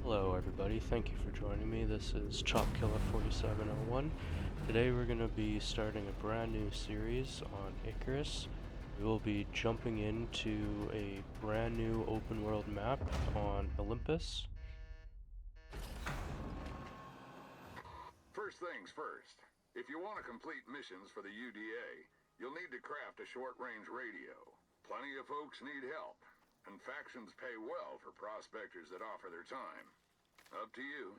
Hello everybody, thank you for joining me. This is ChopKiller4701. Today we're going to be starting a brand new series on Icarus. We will be jumping into a brand new open world map on Olympus. First things first, if you want to complete missions for the UDA, you'll need to craft a short-range radio. Plenty of folks need help, and factions pay well for prospectors that offer their time. Up to you.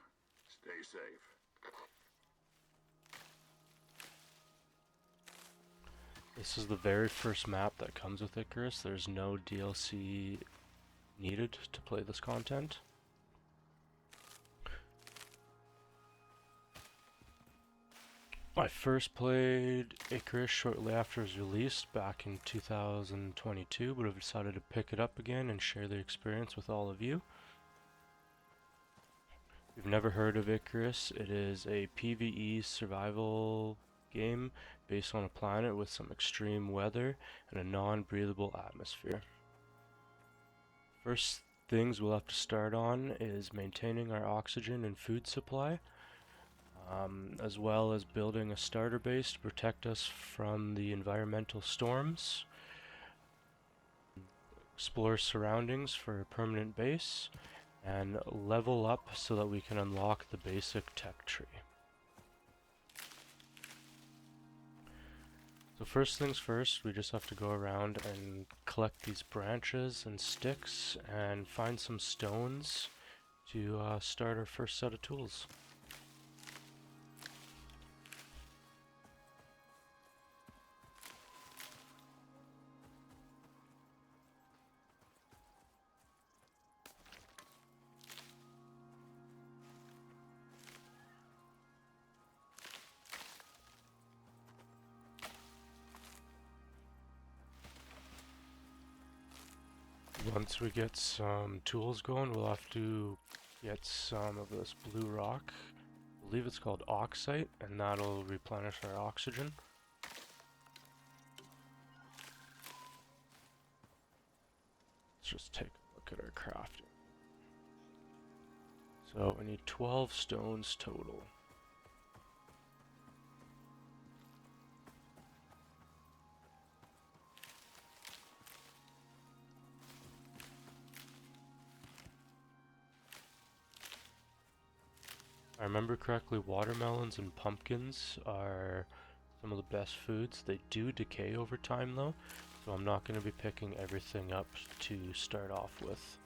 Stay safe. This is the very first map that comes with Icarus. There's no DLC needed to play this content. I first played Icarus shortly after it was released back in 2022, but I've decided to pick it up again and share the experience with all of you. If you've never heard of Icarus, it is a PvE survival game based on a planet with some extreme weather and a non-breathable atmosphere. First things we'll have to start on is maintaining our oxygen and food supply. As well as building a starter base to protect us from the environmental storms, explore surroundings for a permanent base, and level up so that we can unlock the basic tech tree. So first things first, we just have to go around and collect these branches and sticks and find some stones to start our first set of tools. Once we get some tools going, we'll have to get some of this blue rock. I believe it's called oxite, and that'll replenish our oxygen. Let's just take a look at our crafting. So we need 12 stones total. If I remember correctly, watermelons and pumpkins are some of the best foods. They do decay over time though, so I'm not going to be picking everything up to start off with.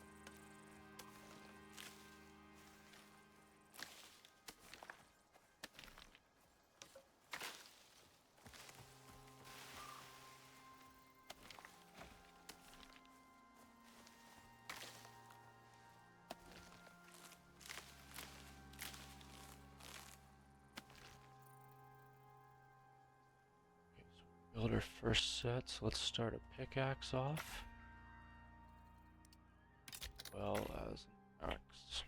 Build our first set, so let's start a pickaxe off, as well as an axe.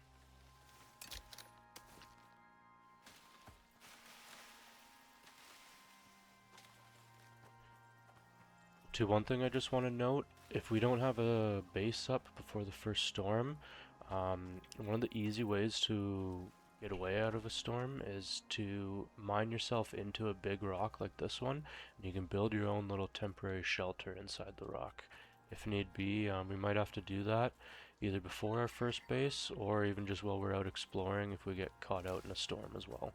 One thing I just want to note, if we don't have a base up before the first storm, one of the easy ways to get away out of a storm is to mine yourself into a big rock like this one, and you can build your own little temporary shelter inside the rock. If need be, we might have to do that either before our first base or even just while we're out exploring if we get caught out in a storm as well.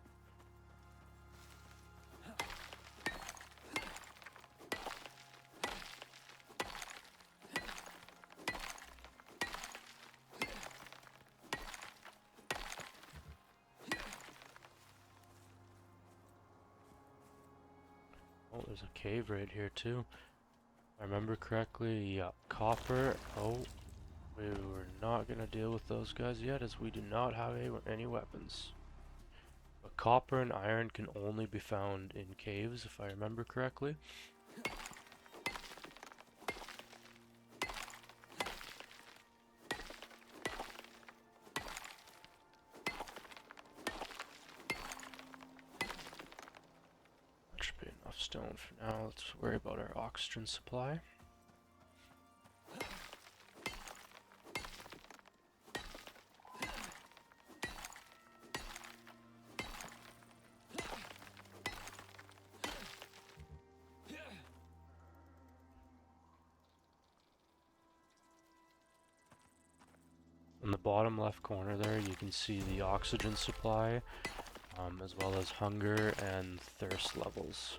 Oh, there's a cave right here too. If I remember correctly, yeah, copper. Oh, we were not going to deal with those guys yet as we do not have any weapons. But copper and iron can only be found in caves if I remember correctly. Stone for now. Let's worry about our oxygen supply. In the bottom left corner there, you can see the oxygen supply, as well as hunger and thirst levels.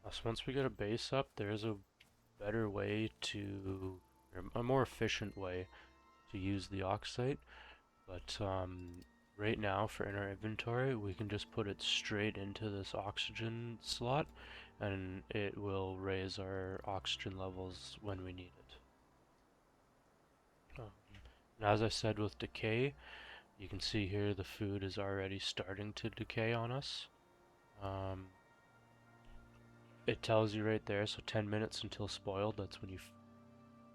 So once we get a base up, there's a better way to, or a more efficient way to use the oxide, but right now for in our inventory, we can just put it straight into this oxygen slot, and it will raise our oxygen levels when we need it. And as I said with decay, you can see here the food is already starting to decay on us. It tells you right there, so 10 minutes until spoiled, that's when you,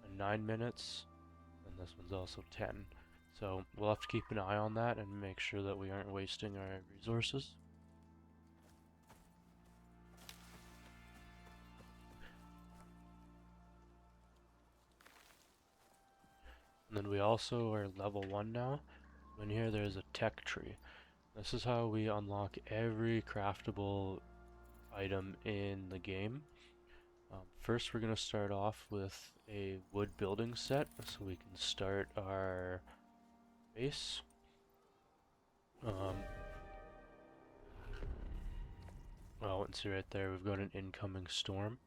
and 9 minutes, and this one's also 10. So we'll have to keep an eye on that and make sure that we aren't wasting our resources. And then we also are level 1 now. In here there's a tech tree. This is how we unlock every craftable item in the game. First we're going to start off with a wood building set so we can start our base. Well, let's see right there, we've got an incoming storm.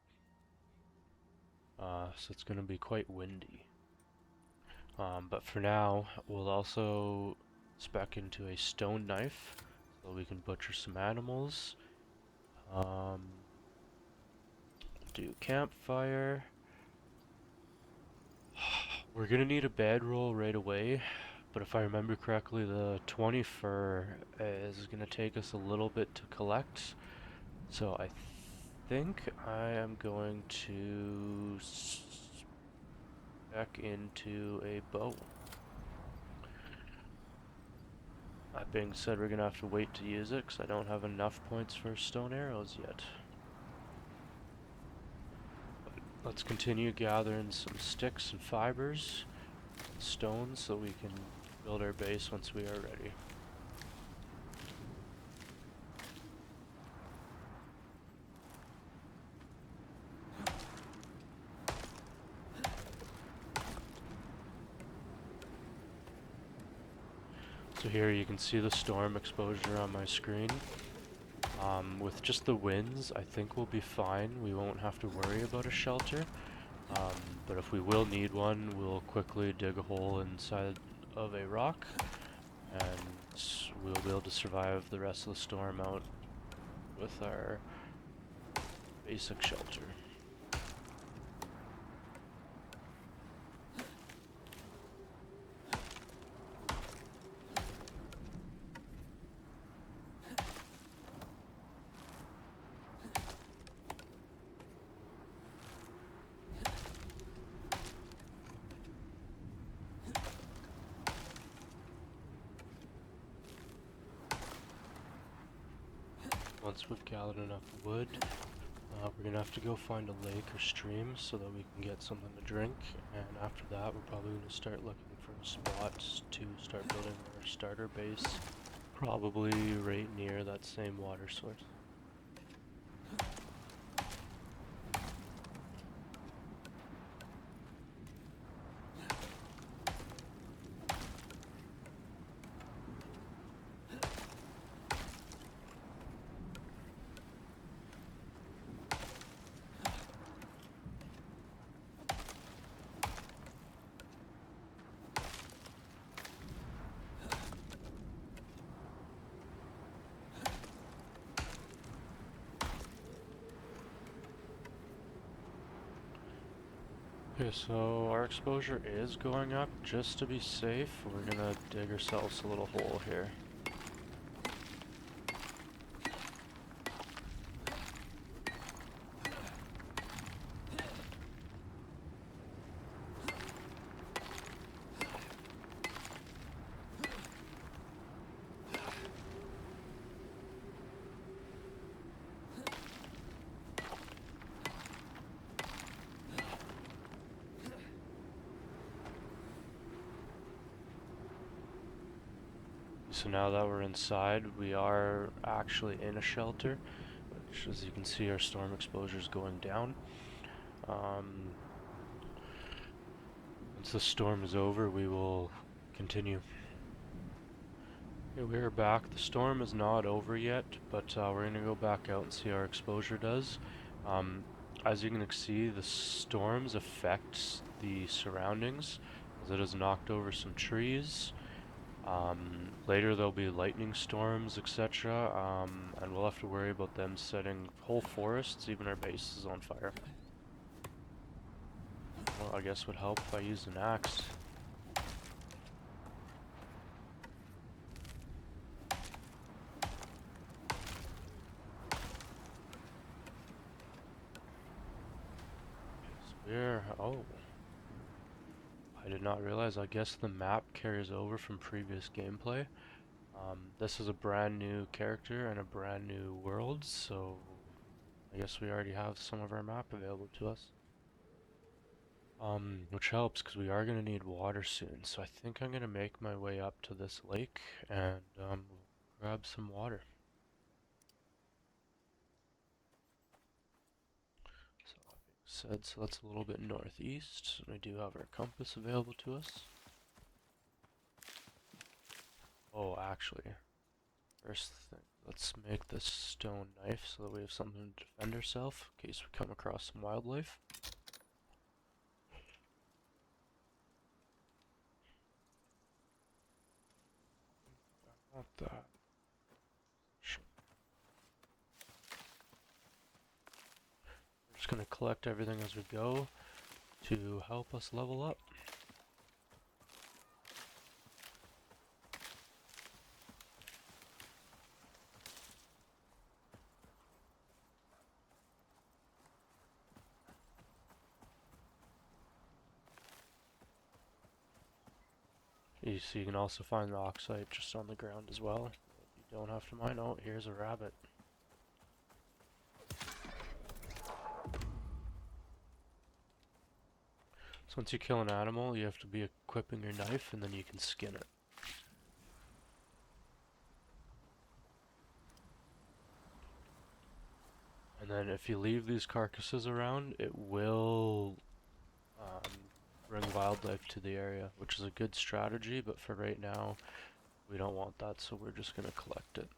So it's going to be quite windy. But for now, we'll also spec into a stone knife so we can butcher some animals. Do campfire. We're gonna need a bedroll right away, but if I remember correctly, the 20 fur is gonna take us a little bit to collect. So I think I am going to spec into a bow. That being said, we're gonna have to wait to use it because I don't have enough points for stone arrows yet. Let's continue gathering some sticks and fibers, and stones, so we can build our base once we are ready. So here you can see the storm exposure on my screen. With just the winds, I think we'll be fine. We won't have to worry about a shelter. But if we will need one, we'll quickly dig a hole inside of a rock, and we'll be able to survive the rest of the storm out with our basic shelter. Once we've gathered enough wood, we're gonna have to go find a lake or stream so that we can get something to drink, and after that we're probably gonna start looking for spots to start building our starter base, probably right near that same water source. Okay, so our exposure is going up. Just to be safe, we're gonna dig ourselves a little hole here. So now that we're inside, we are actually in a shelter, which as you can see our storm exposure is going down. Um, Once the storm is over, we will continue. Okay, we are back. The storm is not over yet, but we're going to go back out and see how our exposure does. Um, as you can see, the storms affect the surroundings, as it has knocked over some trees. Later there'll be lightning storms, etc., and we'll have to worry about them setting whole forests, even our base is on fire. Well, I guess would help if I used an axe. Oh, I did not realize. I guess the map carries over from previous gameplay. This is a brand new character and a brand new world, so I guess we already have some of our map available to us. Which helps because we are going to need water soon. So I think I'm going to make my way up to this lake and grab some water. So that being said, so that's a little bit northeast. And we do have our compass available to us. Oh, actually, first thing, let's make this stone knife so that we have something to defend ourselves in case we come across some wildlife. Not that. We're just gonna collect everything as we go to help us level up. You can also find the oxide just on the ground as well. You don't have to mine. Oh, here's a rabbit. So once you kill an animal, you have to be equipping your knife and then you can skin it. And then if you leave these carcasses around, it will bring wildlife to the area, which is a good strategy, but for right now, we don't want that, so we're just gonna collect it.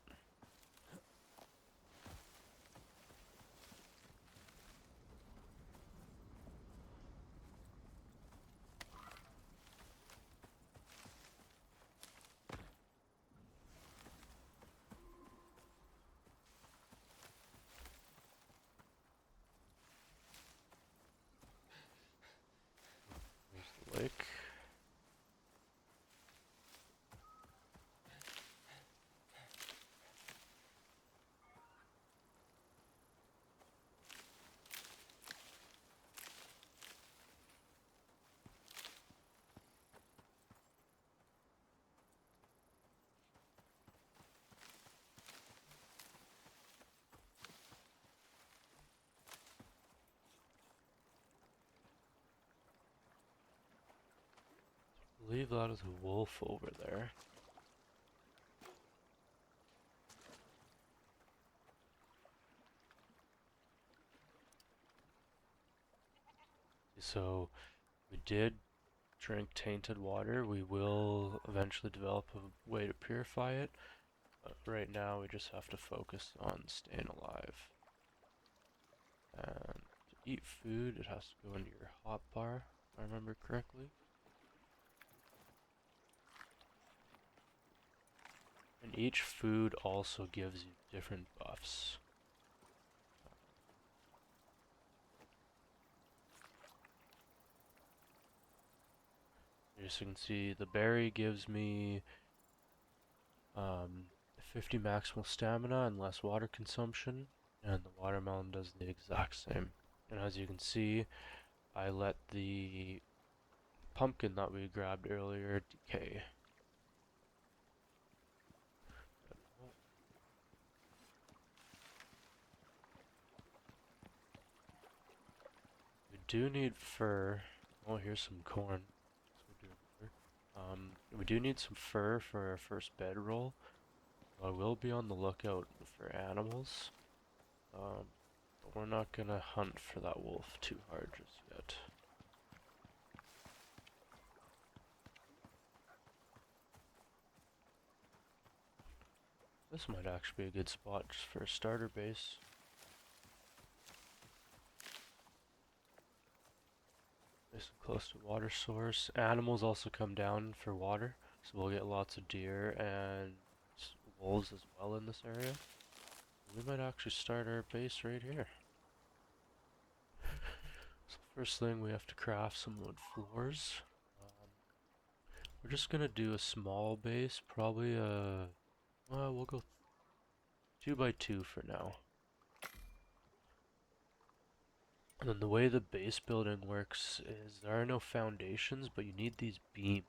There's the lake. I believe that is a wolf over there. So we did drink tainted water. We will eventually develop a way to purify it, but right now we just have to focus on staying alive. And to eat food, it has to go into your hotbar, if I remember correctly. And each food also gives you different buffs. As you can see, the berry gives me 50 maximal stamina and less water consumption, and the watermelon does the exact same. And as you can see, I let the pumpkin that we grabbed earlier decay. We do need fur. Oh, here's some corn. We we do need some fur for our first bedroll. I will be on the lookout for animals. But we're not gonna hunt for that wolf too hard just yet. This might actually be a good spot just for a starter base. Nice and close to water source. Animals also come down for water, so we'll get lots of deer and wolves as well in this area. We might actually start our base right here. So first thing, we have to craft some wood floors. We're just gonna do a small base, probably we'll go 2 by 2 for now. And then the way the base building works is there are no foundations, but you need these beams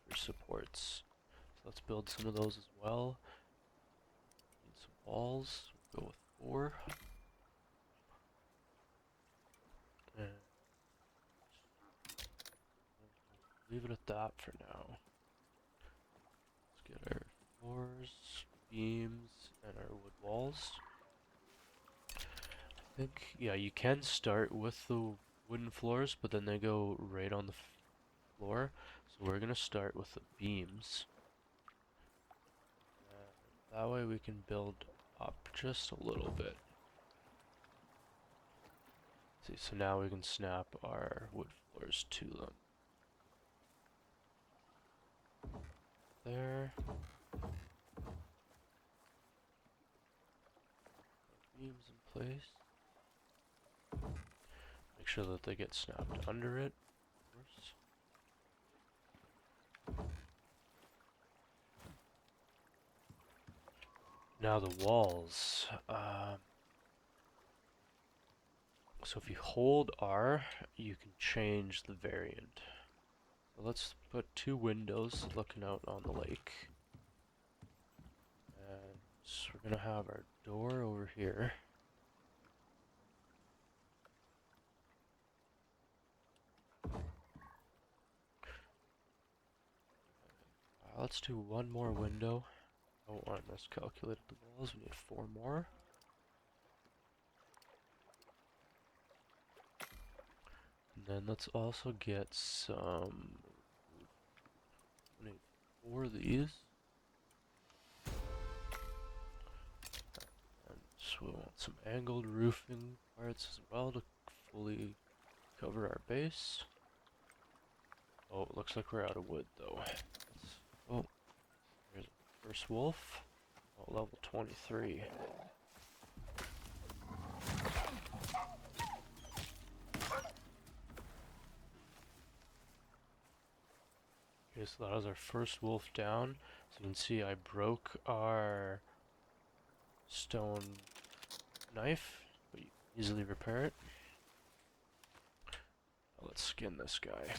for supports. So let's build some of those as well. Need some walls. We'll go with 4. And leave it at that for now. Let's get our floors, beams, and our wood walls. I think, yeah, you can start with the wooden floors, but then they go right on the floor. So we're gonna start with the beams. That way we can build up just a little bit. See, so now we can snap our wood floors to them. There. Beams in place. Make sure that they get snapped under it, of course. Now the walls. So if you hold R, you can change the variant. So let's put 2 windows looking out on the lake. And so we're gonna have our door over here. Let's do 1 more window. Oh, I miscalculated the walls. We need 4 more. And then let's also get some. We need 4 of these. And so we want some angled roofing parts as well to fully cover our base. Oh, it looks like we're out of wood though. Oh, there's the first wolf. Oh, level 23. Okay, so that was our first wolf down. So you can see I broke our stone knife, but you can easily repair it. Now let's skin this guy.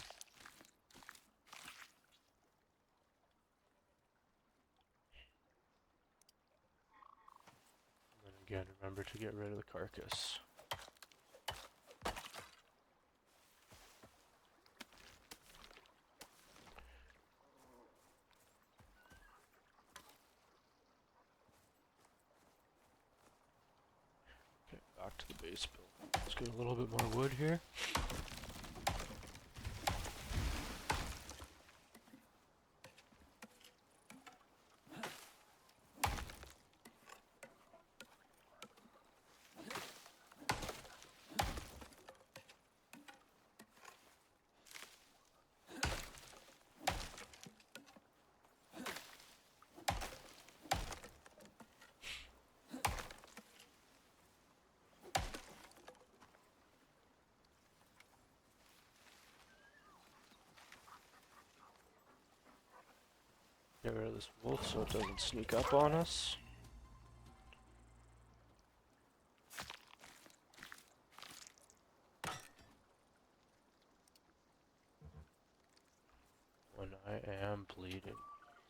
And then again, remember to get rid of the carcass. Okay, back to the base build. Let's get a little bit more wood here. Get rid of this wolf so it doesn't sneak up on us. When I am bleeding.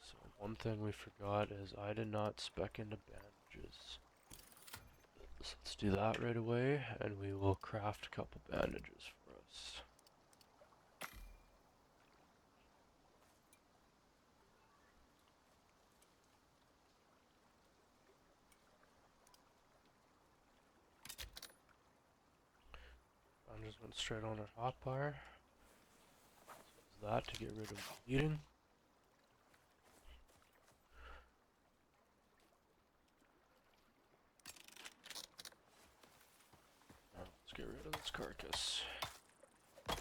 So one thing we forgot is I did not spec into bandages. So let's do that right away, and we will craft a couple bandages for us. just went straight on our hotbar. Use that to get rid of bleeding. Now let's get rid of this carcass. Be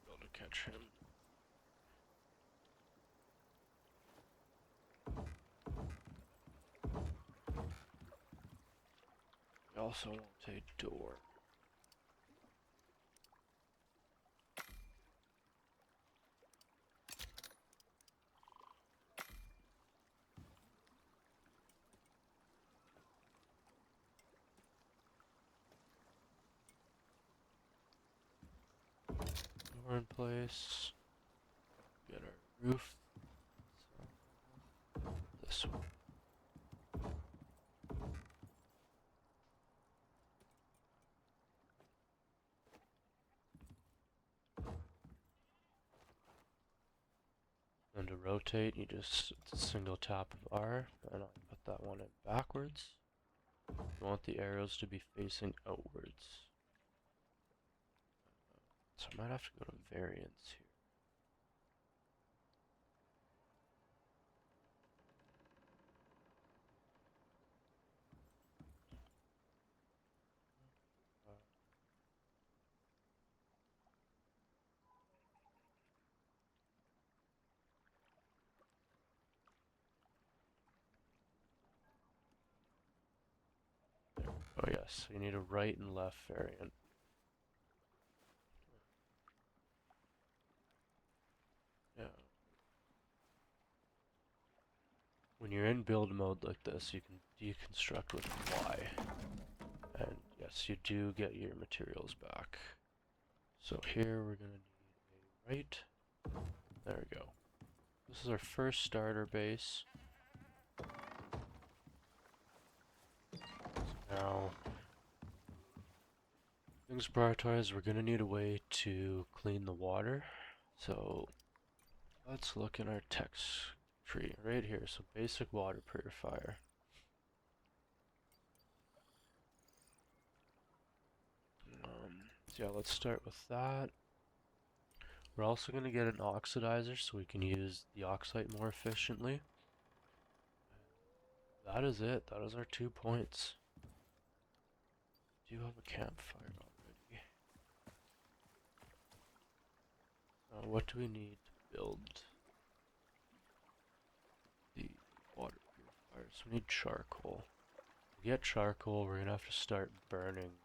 able to catch him. We also want a door. Door in place. Get our roof. So, this one. And to rotate, you just single tap of R, and I put that one in backwards. You want the arrows to be facing outwards. So I might have to go to variants here. Oh yes, you need a right and left variant. Yeah. When you're in build mode like this, you can deconstruct with Y. And yes, you do get your materials back. So here we're gonna need a right. There we go. This is our first starter base. Now, things prioritized, we're gonna need a way to clean the water. So let's look in our text tree right here. So basic water purifier. So yeah, let's start with that. We're also gonna get an oxidizer so we can use the oxide more efficiently. That is it. That is our 2 points. Do you have a campfire already? What do we need to build the water purifier? So we need charcoal. To get charcoal, we're gonna have to start burning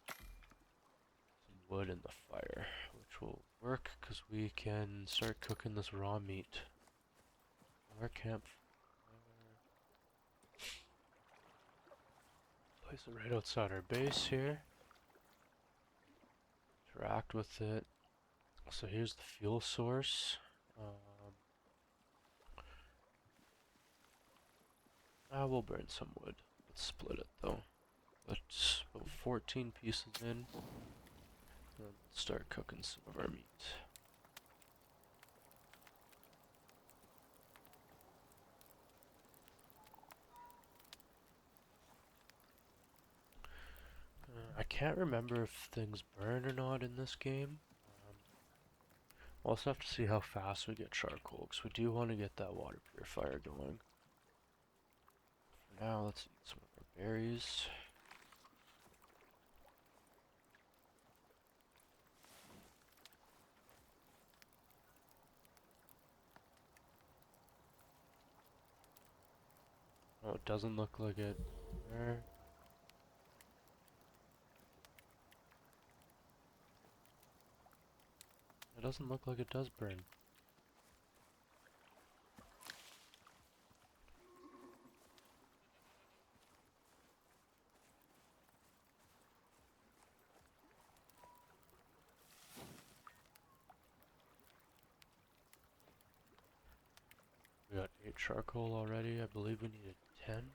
some wood in the fire, which will work because we can start cooking this raw meat. Our campfire. Place it right outside our base here. Interact with it. So here's the fuel source. We'll burn some wood. Let's split it though. Let's put 14 pieces in. And start cooking some of our meat. I can't remember if things burn or not in this game. We'll also have to see how fast we get charcoal, because we do want to get that water purifier going. For now, let's eat some of our berries. Oh, it doesn't look like it. There. It doesn't look like it does burn. We got 8 charcoal already. I believe we needed 10.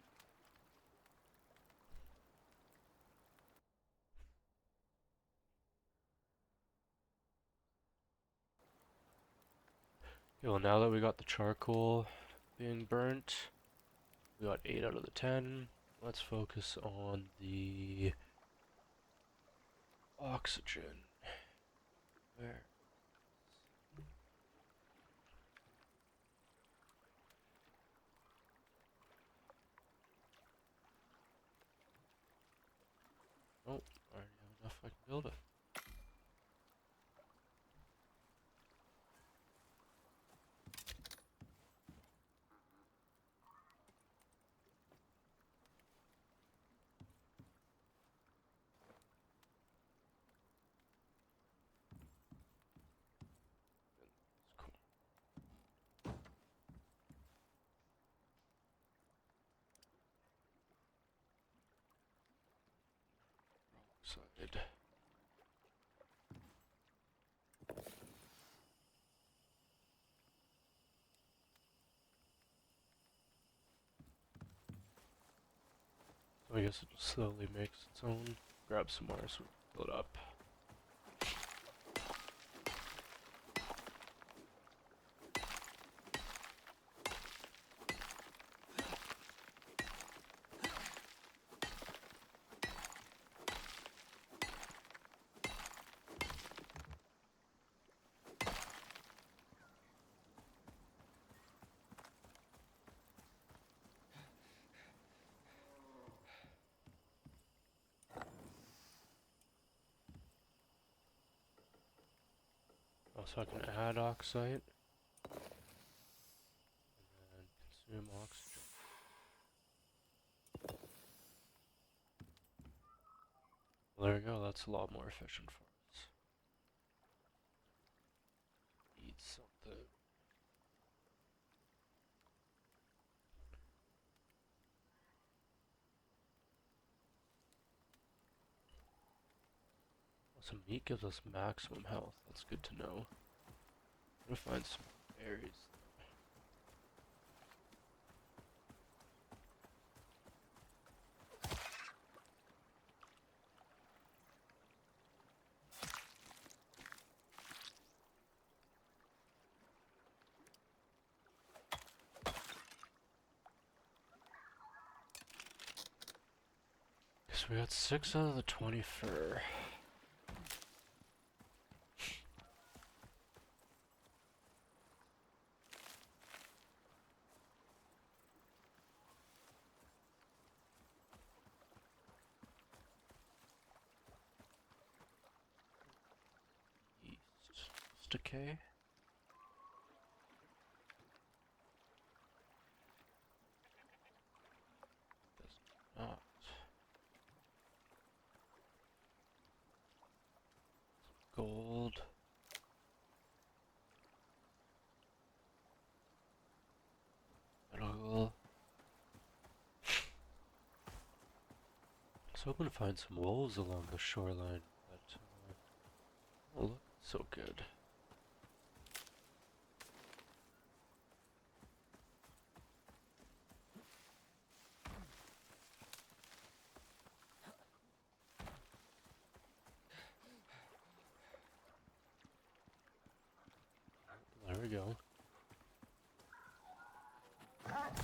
Okay, well now that we got the charcoal being burnt, We got 8 out of the 10. Let's focus on the oxygen. Where? Oh, I already have enough I can build it. It's cool. Side. So I guess it just slowly makes its own. Grab some more so we can fill it up. Also, I can add oxide and consume oxygen. Well, there we go. That's a lot more efficient for us. Eat something. Some meat gives us maximum health. That's good to know. I'm gonna find some berries. So we got 6 out of the 20 fur. Yeast. Decay? Does not. Gold. Metal. I was hoping to find some wolves along the shoreline, but oh look, so good. There we go. Let's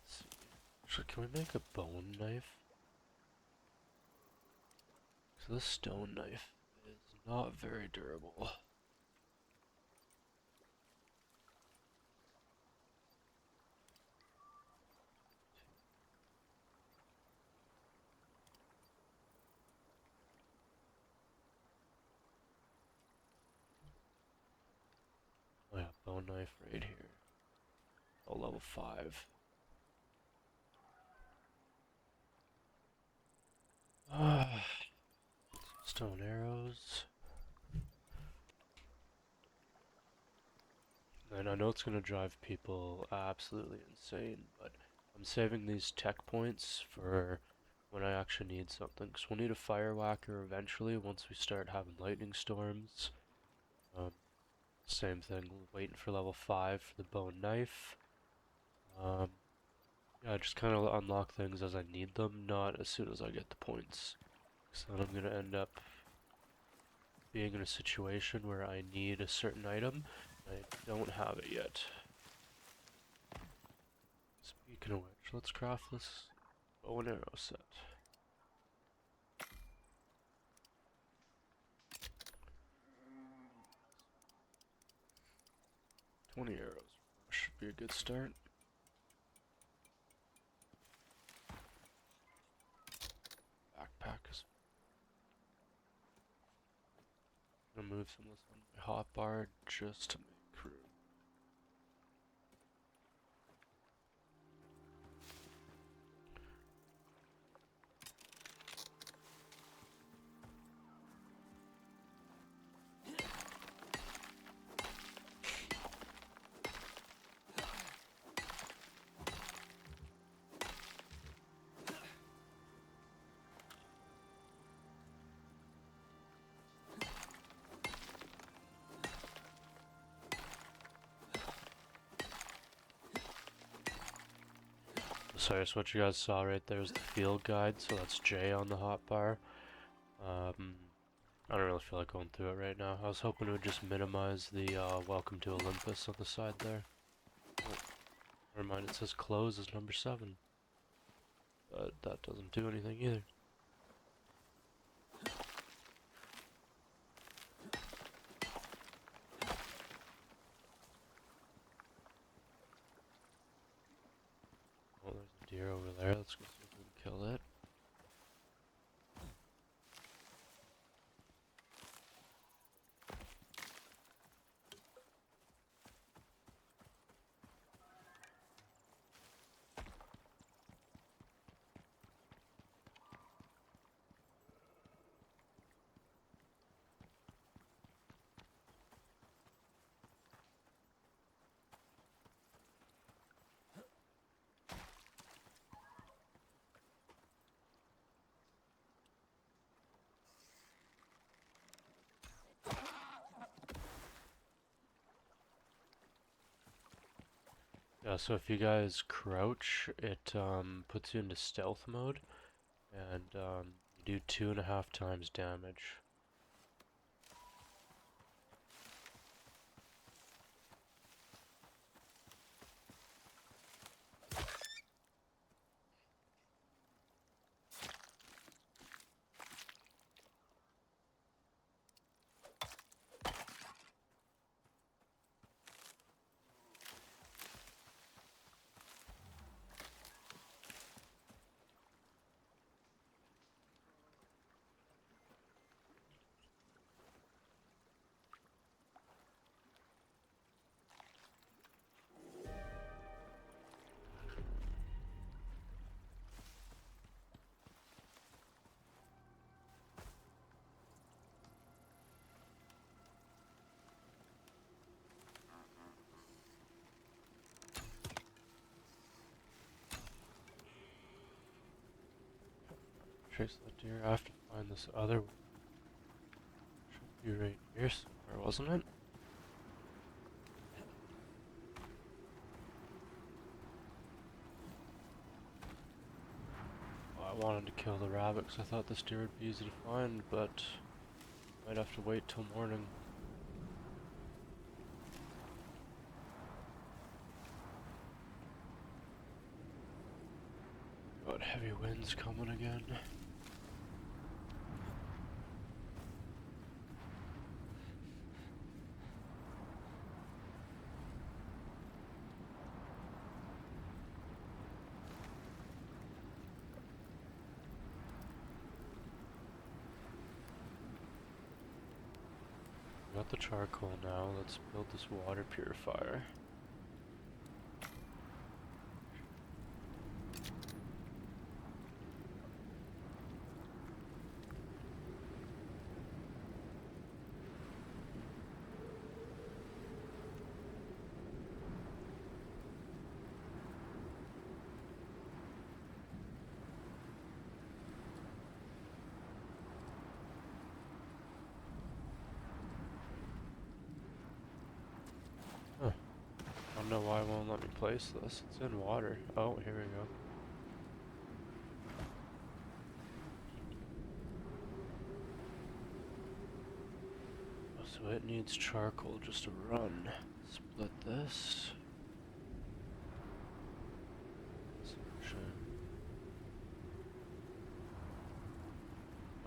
see. Actually, can we make a bone knife? So this stone knife is not very durable. Oh yeah, bone knife right here. Oh, level 5. Ah, stone arrows. And I know it's gonna drive people absolutely insane, but I'm saving these tech points for when I actually need something. Because we'll need a fire whacker eventually once we start having lightning storms. Um, Same thing, waiting for level 5 for the bone knife. Um, Yeah, just kind of unlock things as I need them, not as soon as I get the points. So then I'm gonna end up being in a situation where I need a certain item, and I don't have it yet. Speaking of which, let's craft this bow and arrow set. 20 arrows should be a good start. Backpack is. I'm gonna move some of this on my hotbar just to make room. Sorry, so what you guys saw right there is the field guide, so that's J on the hotbar. I don't really feel like going through it right now. I was hoping it would just minimize the Welcome to Olympus on the side there. Oh, never mind, it says close is number 7. But that doesn't do anything either. Oh, there's a deer over there. Let's go see if we can kill it. Yeah, so if you guys crouch, it puts you into stealth mode, and you do 2.5 times damage. Chase that deer. I have to find this other one. Should be right here somewhere, wasn't it? Well, I wanted to kill the rabbit because I thought this deer would be easy to find, but might have to wait till morning. Got heavy winds coming again. Got the charcoal now, let's build this water purifier. Huh. I don't know why it won't let me place this. It's in water. Oh, here we go. So it needs charcoal just to run. Split this.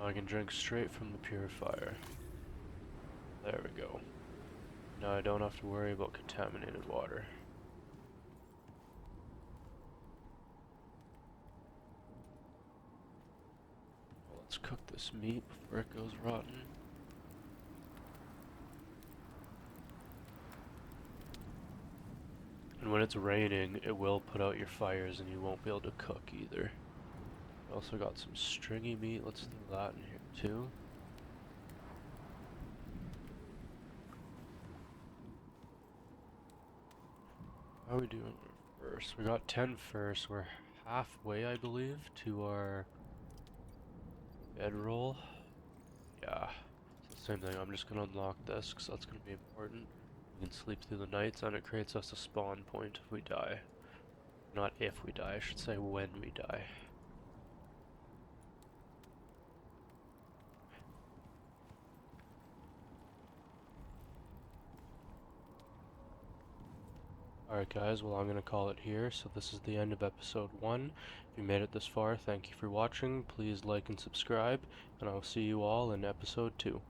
I can drink straight from the purifier. There we go. Now I don't have to worry about contaminated water. Well, let's cook this meat before it goes rotten. And when it's raining, it will put out your fires and you won't be able to cook either. I also got some stringy meat, let's throw that in here too. How are we doing first? We got 10 first, we're halfway I believe to our bedroll. Yeah, it's the same thing, I'm just gonna unlock this because that's gonna be important. We can sleep through the nights and it creates us a spawn point if we die. Not if we die, I should say when we die. Alright guys, well I'm going to call it here, so this is the end of episode 1. If you made it this far, thank you for watching, please like and subscribe, and I'll see you all in episode 2.